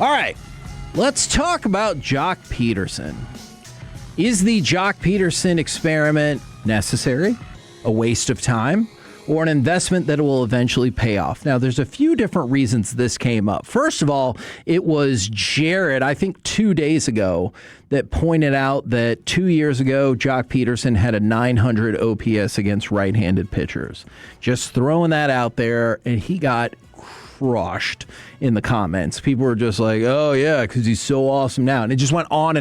All right, let's talk about Jock Peterson. Is the Jock Peterson experiment necessary, a waste of time, or an investment that will eventually pay off? Now, there's a few different reasons this came up. First of all, it was Jared, I think 2 days ago, that pointed out that 2 years ago, Jock Peterson had a 900 OPS against right-handed pitchers. Just throwing that out there, and he got crushed in the comments. People were just like, oh yeah, because he's so awesome now. And it just went on.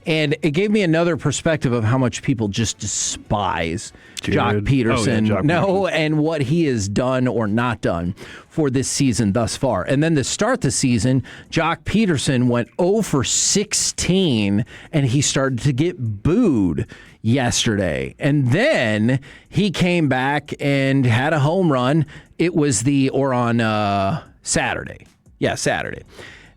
And it gave me another perspective of how much people just despise Jock Peterson. Peterson. And what he has done or not done for this season thus far. And then to start the season, Jock Peterson went 0 for 16, and he started to get booed yesterday. And then he came back and had a home run. It was on Saturday. Yeah, Saturday.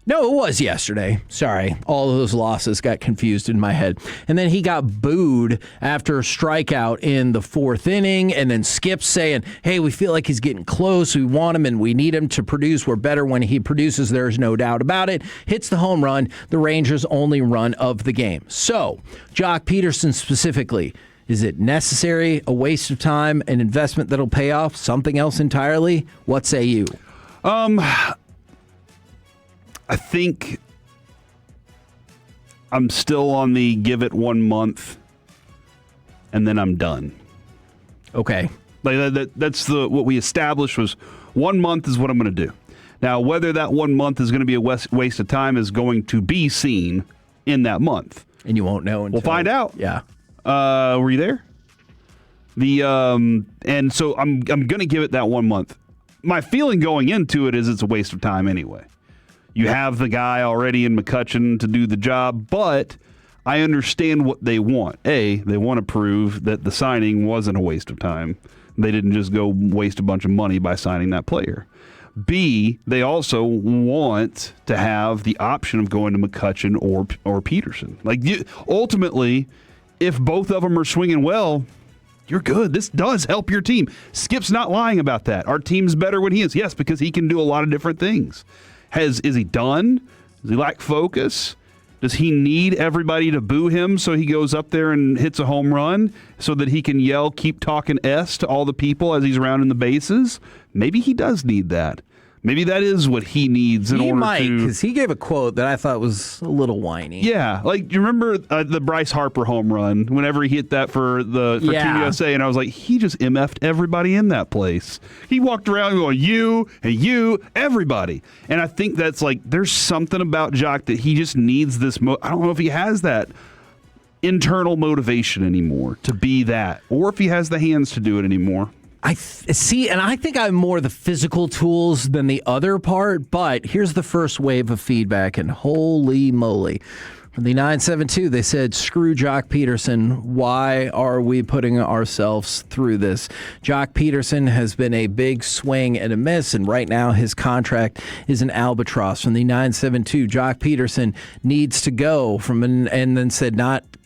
No, it was yesterday. Sorry. All of those losses got confused in my head. And then he got booed after a strikeout in the fourth inning. And then Skip saying, hey, we feel like he's getting close. We want him and we need him to produce. We're better when he produces. There's no doubt about it. Hits the home run. The Rangers' only run of the game. So, Jock Peterson specifically, is it necessary, a waste of time, an investment that'll pay off, something else entirely? What say you? I think I'm still on the give it 1 month and then I'm done. Okay. Like that's what we established was 1 month is what I'm going to do. Now, whether that 1 month is going to be a waste of time is going to be seen in that month. And you won't know until... We'll find out. Yeah. Were you there? And so I'm going to give it that 1 month. My feeling going into it is it's a waste of time anyway. You have the guy already in McCutchen to do the job, but I understand what they want. A, they want to prove that the signing wasn't a waste of time. They didn't just go waste a bunch of money by signing that player. B, they also want to have the option of going to McCutchen or Peterson. Ultimately, if both of them are swinging well, you're good. This does help your team. Skip's not lying about that. Our team's better when he is. Yes, because he can do a lot of different things. Is he done? Does he lack focus? Does he need everybody to boo him so he goes up there and hits a home run so that he can yell, keep talking S to all the people as he's rounding the bases? Maybe he does need that. Maybe that is what he needs in order to... He might, because he gave a quote that I thought was a little whiny. Yeah, you remember the Bryce Harper home run, whenever he hit that for Team USA, and I was like, he just MF'd everybody in that place. He walked around going, you, and you, everybody. And I think that's there's something about Jock that he just needs this... I don't know if he has that internal motivation anymore to be that, or if he has the hands to do it anymore. I think I'm more the physical tools than the other part, but here's the first wave of feedback, and holy moly. From the 972, they said, screw Jock Peterson. Why are we putting ourselves through this? Jock Peterson has been a big swing and a miss, and right now his contract is an albatross. From the 972, Jock Peterson needs to go, and then said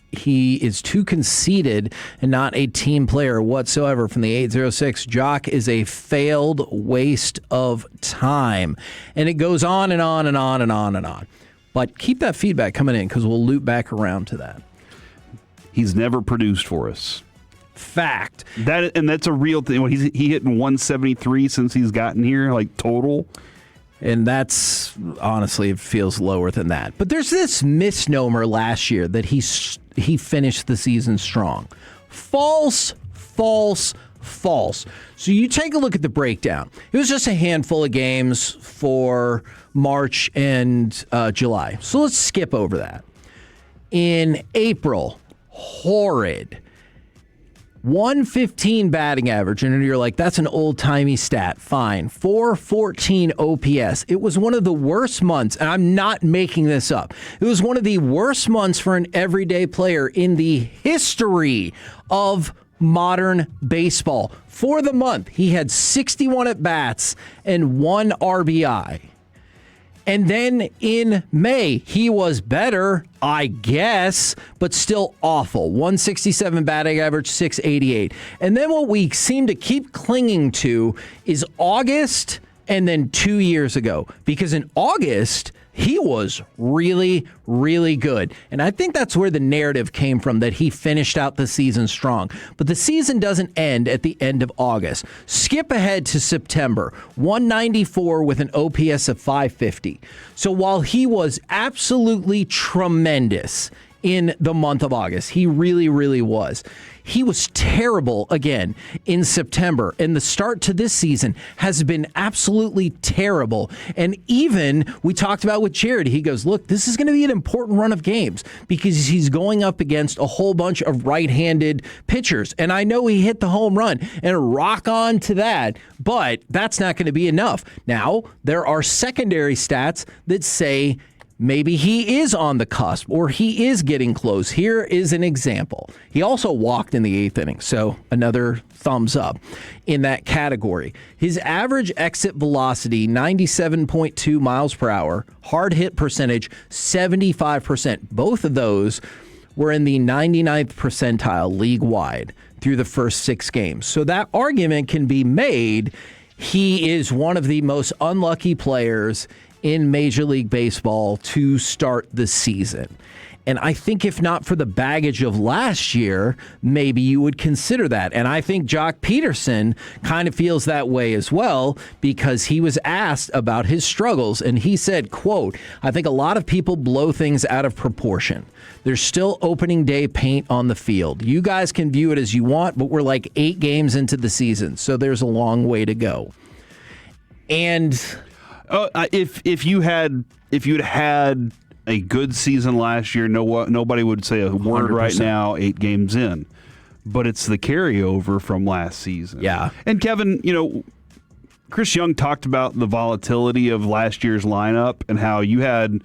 he is too conceited and not a team player whatsoever. From the 806, Jock is a failed waste of time. And it goes on and on and on and on and on. But keep that feedback coming in because we'll loop back around to that. He's never produced for us. Fact. That's a real thing. He hit 173 since he's gotten here, total. And that's, honestly, it feels lower than that. But there's this misnomer last year that he finished the season strong. False, false, false. So you take a look at the breakdown. It was just a handful of games for March and July. So let's skip over that. In April, horrid. 115 batting average, and you're like, that's an old-timey stat. Fine. 414 OPS. It was one of the worst months, and I'm not making this up. It was one of the worst months for an everyday player in the history of modern baseball. For the month, he had 61 at-bats and 1 RBI. And then in May, he was better, I guess, but still awful. 167 batting average, 688. And then what we seem to keep clinging to is August and then 2 years ago. Because in August, he was really, really good. And I think that's where the narrative came from, that he finished out the season strong. But the season doesn't end at the end of August. Skip ahead to September, 194 with an OPS of 550. So while he was absolutely tremendous in the month of August, he really, really was, he was terrible again in September. And the start to this season has been absolutely terrible. And even we talked about with Jared, he goes, look, this is going to be an important run of games because he's going up against a whole bunch of right-handed pitchers. And I know he hit the home run and rock on to that, but that's not going to be enough. Now, there are secondary stats that say maybe he is on the cusp or he is getting close. Here is an example. He also walked in the 8th inning, so another thumbs up in that category. His average exit velocity, 97.2 miles per hour. Hard hit percentage, 75%. Both of those were in the 99th percentile league-wide through the first 6 games. So that argument can be made. He is one of the most unlucky players in Major League Baseball to start the season. And I think if not for the baggage of last year, maybe you would consider that. And I think Jock Peterson kind of feels that way as well, because he was asked about his struggles and he said, quote, I think a lot of people blow things out of proportion. There's still opening day paint on the field. You guys can view it as you want, but we're like 8 games into the season, so there's a long way to go. And if you'd had a good season last year, nobody would say a word 100%. right now, 8 games in. But it's the carryover from last season. Yeah. And Kevin, Chris Young talked about the volatility of last year's lineup and how you had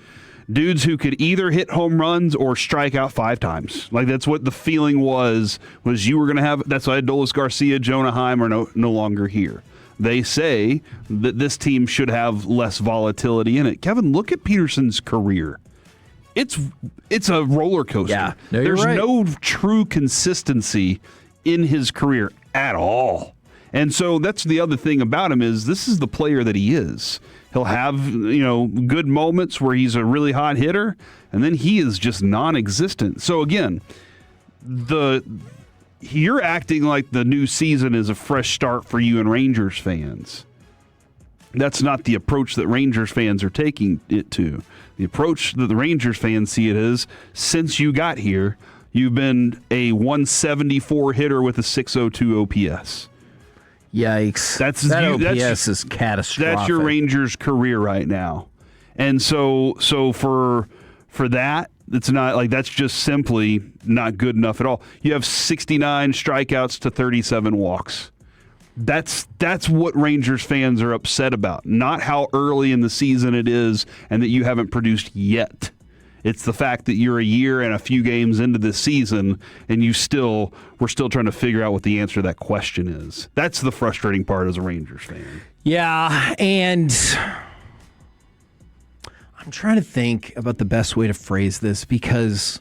dudes who could either hit home runs or strike out 5 times. Like, that's what the feeling was you were going to have. That's why Adolis Garcia, Jonah Heim are no longer here. They say that this team should have less volatility in it. Kevin, look at Peterson's career. It's a roller coaster. Yeah, no, There's right. no true consistency in his career at all. And so that's the other thing about him is this is the player that he is. He'll have, good moments where he's a really hot hitter, and then he is just non-existent. So again, you're acting like the new season is a fresh start for you and Rangers fans. That's not the approach that Rangers fans are taking it to. The approach that the Rangers fans see it is, since you got here, you've been a 174 hitter with a 602 OPS. Yikes. OPS is catastrophic. That's your Rangers career right now. And so for that, it's not like that's just simply not good enough at all. You have 69 strikeouts to 37 walks. That's what Rangers fans are upset about, not how early in the season it is and that you haven't produced yet. It's the fact that you're a year and a few games into this season and we're still trying to figure out what the answer to that question is. That's the frustrating part as a Rangers fan. Yeah, and I'm trying to think about the best way to phrase this, because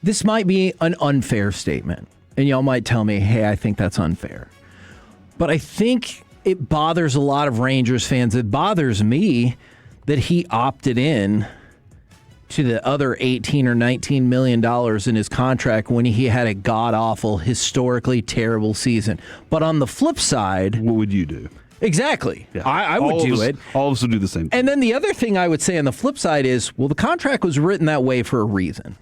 this might be an unfair statement. And y'all might tell me, hey, I think that's unfair. But I think it bothers a lot of Rangers fans. It bothers me that he opted in to the other $18 or $19 million in his contract when he had a god-awful, historically terrible season. But on the flip side, what would you do? Exactly. Yeah. I would do it. All of us would do the same thing. And then the other thing I would say on the flip side is, well, the contract was written that way for a reason.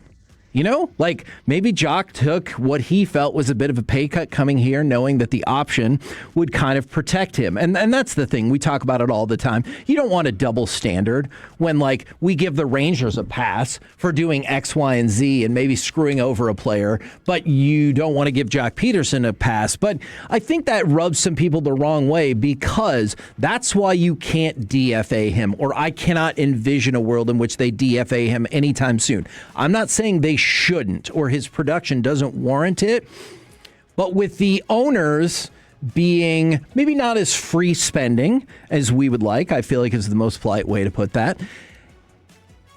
Like maybe Jock took what he felt was a bit of a pay cut coming here, knowing that the option would kind of protect him. And that's the thing. We talk about it all the time. You don't want a double standard when, like, we give the Rangers a pass for doing X, Y, and Z and maybe screwing over a player, but you don't want to give Jock Peterson a pass. But I think that rubs some people the wrong way, because that's why you can't DFA him, or I cannot envision a world in which they DFA him anytime soon. I'm not saying they shouldn't, or his production doesn't warrant it, but with the owners being maybe not as free spending as we would like, I feel like is the most polite way to put that,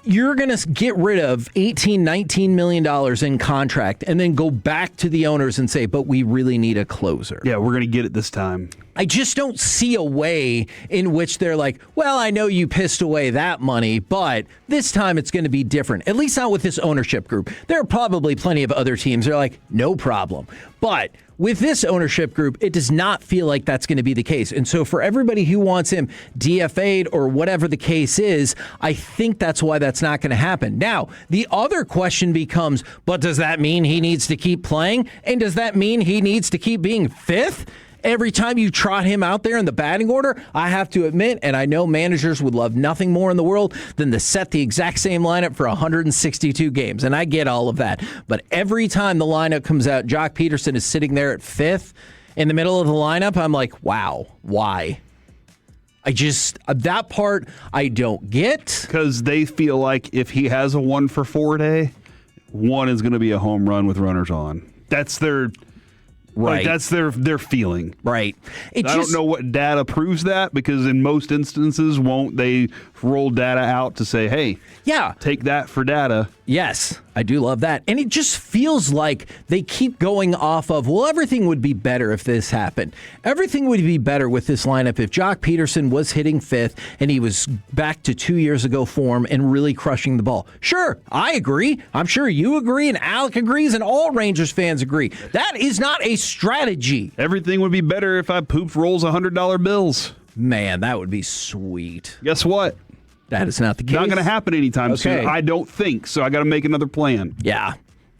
you're going to get rid of $18, $19 million in contract and then go back to the owners and say, but we really need a closer. Yeah, we're going to get it this time. I just don't see a way in which they're like, well, I know you pissed away that money, but this time it's going to be different. At least not with this ownership group. There are probably plenty of other teams that are like, no problem. But with this ownership group, it does not feel like that's going to be the case. And so for everybody who wants him DFA'd or whatever the case is, I think that's why that's not going to happen. Now, the other question becomes, but does that mean he needs to keep playing? And does that mean he needs to keep being fifth? Every time you trot him out there in the batting order, I have to admit, and I know managers would love nothing more in the world than to set the exact same lineup for 162 games, and I get all of that. But every time the lineup comes out, Jock Peterson is sitting there at fifth in the middle of the lineup. I'm like, wow, why? That part I don't get. Because they feel like if he has a 1-for-4 day, one is going to be a home run with runners on. That's their... Right. Like that's their feeling. Right. I don't know what data proves that, because in most instances, won't they roll data out to say, hey, take that for data? Yes, I do love that. And it just feels like they keep going off of, well, everything would be better if this happened. Everything would be better with this lineup if Jock Peterson was hitting fifth and he was back to 2 years ago form and really crushing the ball. Sure, I agree. I'm sure you agree and Alec agrees and all Rangers fans agree. That is not a strategy. Everything would be better if I pooped rolls of $100 bills. Man, that would be sweet. Guess what? That is not the case. Not going to happen anytime soon. I don't think so. I got to make another plan. Yeah.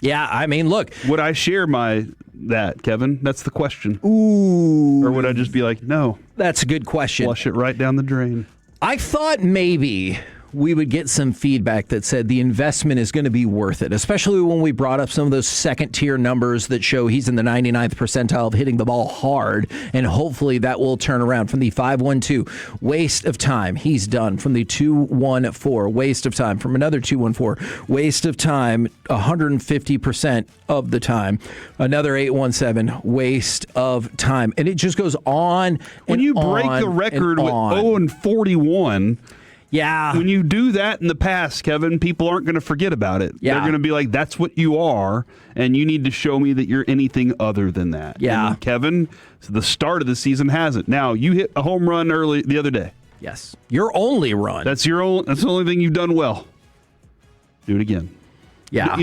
I mean, look. Would I share that, Kevin? That's the question. Ooh. Or would I just be like, no? That's a good question. Flush it right down the drain. I thought maybe we would get some feedback that said the investment is going to be worth it, especially when we brought up some of those second-tier numbers that show he's in the 99th percentile of hitting the ball hard, and hopefully that will turn around. From the 5-1-2, waste of time, he's done. From the 2-1-4, waste of time. From another 2-1-4, waste of time 150% of the time. Another 8-1-7, waste of time. And it just goes on and when you break the record with 0-41... Yeah. When you do that in the past, Kevin, people aren't going to forget about it. Yeah. They're going to be like, that's what you are, and you need to show me that you're anything other than that. Yeah. And Kevin, the start of the season hasn't. Now, you hit a home run early the other day. Yes. Your only run. That's the only thing you've done well. Do it again. Yeah.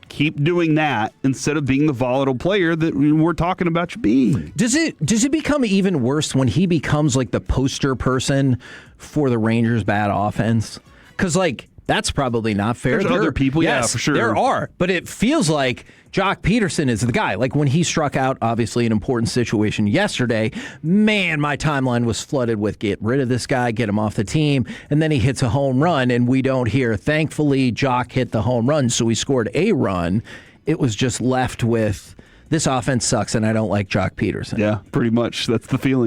Keep doing that instead of being the volatile player that we're talking about you being. Does it become even worse when he becomes like the poster person for the Rangers' bad offense? Because that's probably not fair. There's other people, yes, for sure. There are, but it feels like Jock Peterson is the guy. Like when he struck out, obviously an important situation yesterday, man, my timeline was flooded with get rid of this guy, get him off the team, and then he hits a home run, and we don't hear, thankfully, Jock hit the home run, so he scored a run. It was just left with, this offense sucks, and I don't like Jock Peterson. Yeah, pretty much. That's the feeling.